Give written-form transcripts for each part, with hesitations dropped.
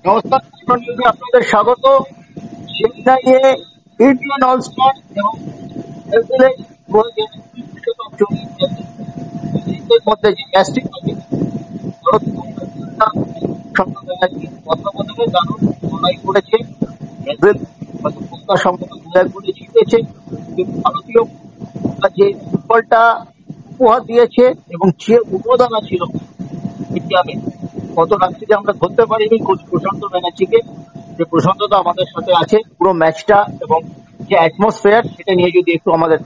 নমস্কার, নিউজে আপনাদের স্বাগত। চেন্নাইয়ে ইন্ডিয়ান অলস্টার এবং ব্রাজিলের বিশ্বকাপ চলছে। এর মধ্যে যে ম্যাচটি হবে, ভারতীয় ব্যাটসম্যানরা প্রশান্ত ব্যানার্জি কথা বদলে দারুণ লড়াই করেছে। ব্রাজিল হয়তো প্রত্যাশামতো 2-1 জিতেছে, কিন্তু ভারতীয় যে ফুটবলটা উপহার দিয়েছে এবং যে উন্মাদনা ছিল স্টেডিয়ামে, গত রাত্রি যে আমরা ধরতে পারিনি কোচ প্রশান্ত ব্যানার্জিকে, যে প্রশান্ত দা আমাদের সাথে আছে পুরো ম্যাচটা এবং যে অ্যাটমসফেয়ার, সেটা নিয়ে যদি একটু আমাদের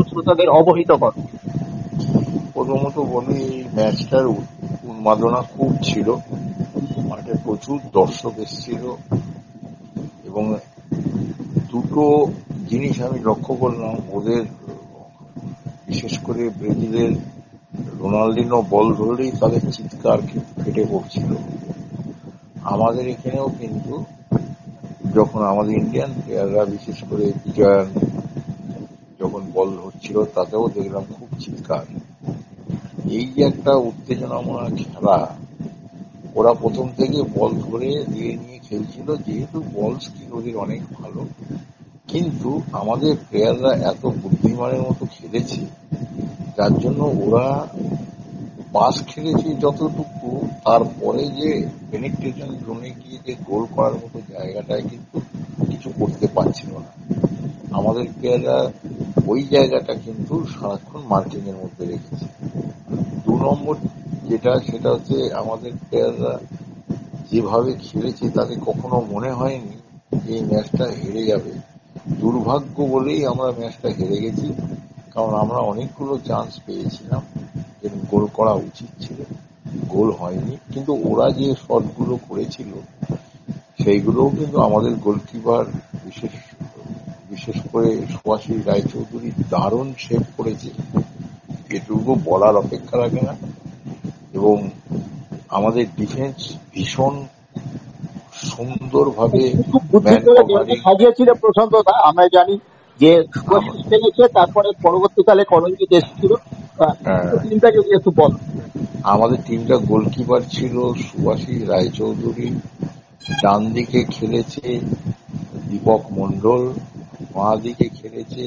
শ্রোতাদের অবহিত কর। প্রথমত বলি, এই ম্যাচটার উন্মাদনা খুব ছিল, মাঠে প্রচুর দর্শক এসেছিল এবং দুটো জিনিস আমি লক্ষ্য করলাম। ওদের বিশেষ করে ব্রাজিলের রোনাল্ডিনো বল ধরলেই তাদের চিৎকার ফেটে পড়ছিল। আমাদের এখানেও কিন্তু যখন আমাদের ইন্ডিয়ান প্লেয়াররা, বিশেষ করে বিজয়ান যখন বল ধরছিল, তাতেও দেখলাম খুব চিৎকার। এই যে একটা উত্তেজনাময় খেলা, ওরা প্রথম থেকে বল ধরে দিয়ে নিয়ে খেলছিল, যেহেতু বল স্কিল ওদের অনেক ভালো, কিন্তু আমাদের প্লেয়াররা এত বুদ্ধিমানের মতো খেলেছে, যার জন্য ওরা পাস খেলেছে যতটুকু, তারপরে যে পেনিট্রেশন জোনে গিয়ে যে গোল করার মতো জায়গাটায় কিন্তু কিছু করতে পারছিল না আমাদের প্লেয়াররা। ওই জায়গাটা কিন্তু সারাক্ষণ মার্কিং এর মধ্যে রেখেছে। 2 নম্বর সেটা হচ্ছে আমাদের প্লেয়াররা যেভাবে খেলেছে, তাতে কখনো মনে হয়নি যে এই ম্যাচটা হেরে যাবে। দুর্ভাগ্য বলেই আমরা ম্যাচটা হেরে গেছি, কারণ আমরা অনেকগুলো চান্স পেয়েছিলাম এবং গোল করা উচিত ছিল, গোল হয়নি। কিন্তু ওরা যে শটগুলো করেছিল, সেইগুলোও কিন্তু আমাদের গোলকিপার, বিশেষ করে সুভাষিস রায়চৌধুরী দারুণ সেভ করেছে, এটুকু বলার অপেক্ষা রাখে না। এবং আমাদের ডিফেন্স ভীষণ সুন্দরভাবে খুব বুদ্ধি ম্যান করে গেমটা কভারিং। সাজিয়েছিল প্রশান্ত দা। আমরা জানি যে সুভাষিস পেরেছে, তারপরে পরবর্তীকালে করণজিৎ এসেছিল। টিমটা যদি একটু বল। আমাদের টিমটা গোলকিপার ছিল সুভাষিস রায়চৌধুরী, ডান দিকে খেলেছে দীপক মন্ডল, বাঁ দিকে খেলেছে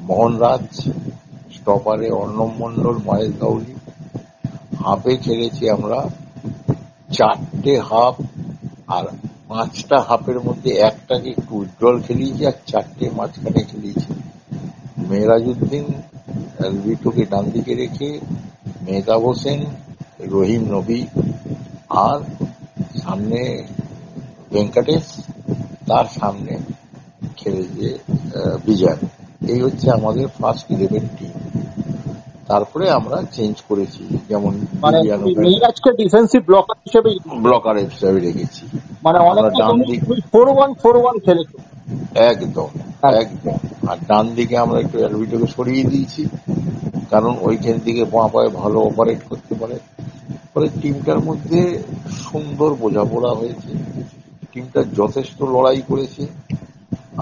মোহনরাজ, স্টপারে অর্ণব মন্ডল, মহেশ গাউলি। হাফে খেলেছি আমরা 4টে হাফ, আর 5টা হাফের মধ্যে একটাকে একটু উজ্জ্বল খেলিয়েছি, আর 4টে মাঝখানে খেলিয়েছি। মেহরাজউদ্দিন অ্যালভিটোকে ডান দিকে রেখে, মেহতাব হোসেন, রহিম নবী, আর সামনে ভেঙ্কটেশ, তার সামনে খেলেছে বিজয়। এই হচ্ছে আমাদের ফার্স্ট 11 টিম। তারপরে আমরা চেঞ্জ করেছি, যেমন মেহরাজকে ডিফেন্সিভ ব্লকার হিসেবে ব্লকার হিসাবে রেখেছি। মানে আমরা অনেকটা ডান দিক 4-1 খেলেছে একদম একদম, আর ডান দিকে আমরা একটু অ্যালভিটোকে সরিয়ে দিয়েছি, কারণ ওইখান থেকে বাঁ পায়ে ভালো অপারেট করতে পারে। ফলে টিমটার মধ্যে সুন্দর বোঝাপড়া হয়েছে, টিমটা যথেষ্ট লড়াই করেছে।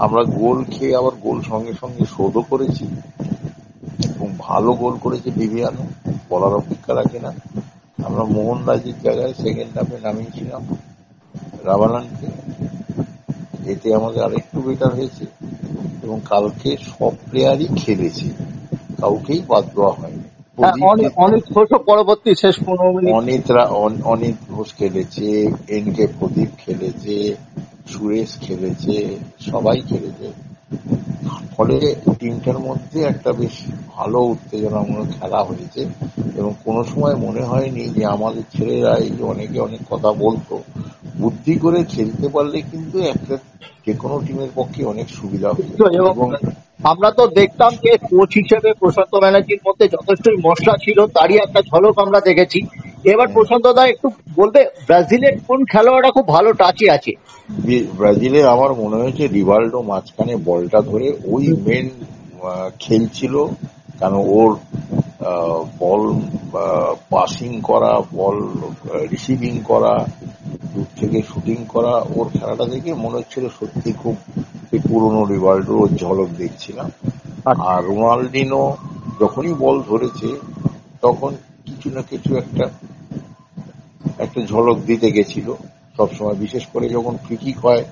আমরা গোল খেয়ে আবার গোল সঙ্গে সঙ্গে শোধও করেছি, এবং ভালো গোল করেছে বিবিয়ানো, বলার অপেক্ষা রাখে না। আমরা মোহনরাজের জায়গায় সেকেন্ড হাফে নামিয়েছিলাম রাভানানকে, এতে আমাদের আরেকটু বেটার হয়েছে। এবং কালকে সব প্লেয়ারই খেলেছে, কাউকেই বাদ দেওয়া হয়নি। অনিত ঘোষ পরবর্তী শেষ 15 মিনিট। অনিত ঘোষ খেলেছে, এনকে প্রদীপ খেলেছে, সুরেশ খেলেছে, সবাই খেলেছে। ফলে টিমটার মধ্যে একটা বেশ ভালো উত্তেজনামূলক খেলা হয়েছে, এবং কোনো সময় মনে হয়নি যে আমাদের ছেলেরা, এই যে অনেকে অনেক কথা বলতো, বুদ্ধি করে খেলতে পারলে কিন্তু একটা যে কোনো টিমের পক্ষে অনেক সুবিধা হয়েছে। এবং আমরা তো দেখতাম যে কোচ হিসেবে প্রশান্ত ব্যানার্জির মধ্যে যথেষ্টই মশলা ছিল, তারই একটা ঝলক আমরা দেখেছি। এবার প্রশান্ত দা একটু বলবে, ব্রাজিলের কোন খেলোয়াড়রা খুব ভালো টাচে আছে? ব্রাজিলে আমার মনে হয়েছে রিভাল্ডো মাঝখানে বলটা ধরে ওই মেন খেলছিল, কারণ ওর বল পাসিং করা, বল রিসিভিং করা, দূর থেকে শুটিং করা, ওর খেলাটা দেখে মনে হচ্ছিল সত্যি খুব পুরনো রিভাল্ডোর ঝলক দেখছিলাম। আর রোনাল্ডিনো যখনই বল ধরেছে, তখন কিছু না কিছু একটা একটা ঝলক দিতে গেছিল সবসময়, বিশেষ করে যখন ফ্রি কিক হয়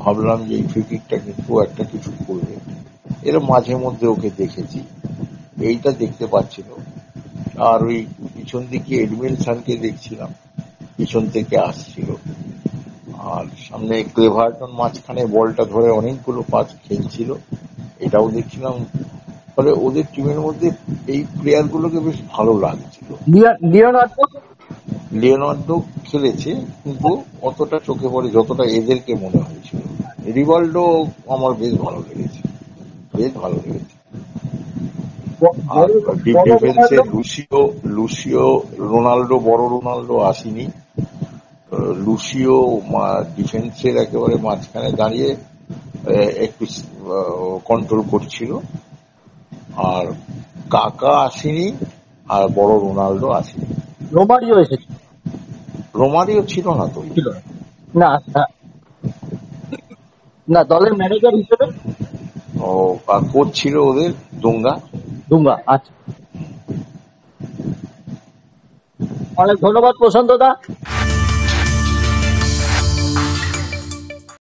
ভাবলাম যে এই ফ্রি কিকটা কিন্তু একটা কিছু করবে। এর মাঝে মধ্যে ওকে দেখেছি, এইটা দেখতে পাচ্ছিল। আর ওই পিছন দিকে এডমিনসনকে দেখছিলাম, পিছন থেকে আসছিল। আর সামনে ক্লেভারটন মাঝখানে বলটা ধরে অনেকগুলো পাস খেলছিল, এটাও দেখছিলাম। ফলে ওদের টিমের মধ্যে এই প্লেয়ার গুলোকে বেশ ভালো লাগছিল। লিওনার্দো। লিওনার্দো খেলেছে, কিন্তু অতটা চোখে পড়ে যতটা এদেরকে মনে হয়েছিল। রিভাল্ডো আমার বেশ ভালো লেগেছে, বেশ ভালো লেগেছে। আর বড় ডিপ বড় ডিফেন্সে রোনাল্ডো। লুসিও রোনাল্ডো, বড় রোনাল্ডো আসেনি। লুসিও ডিফেন্সের একেবারে মাঝখানে দাঁড়িয়ে একটু কন্ট্রোল করছিল। আর কাকা আসেনি, আর বড় রোনাল্ডো আসেনি। রোমারিও এসেছে। রোমারিও ছিল না তো। ছিল না, না, না, দলের ম্যানেজার হিসেবে। ও, আর কোচ ছিল ওদের দুঙ্গা। দুঙ্গা, আচ্ছা। অনেক ধন্যবাদ প্রশান্ত দা।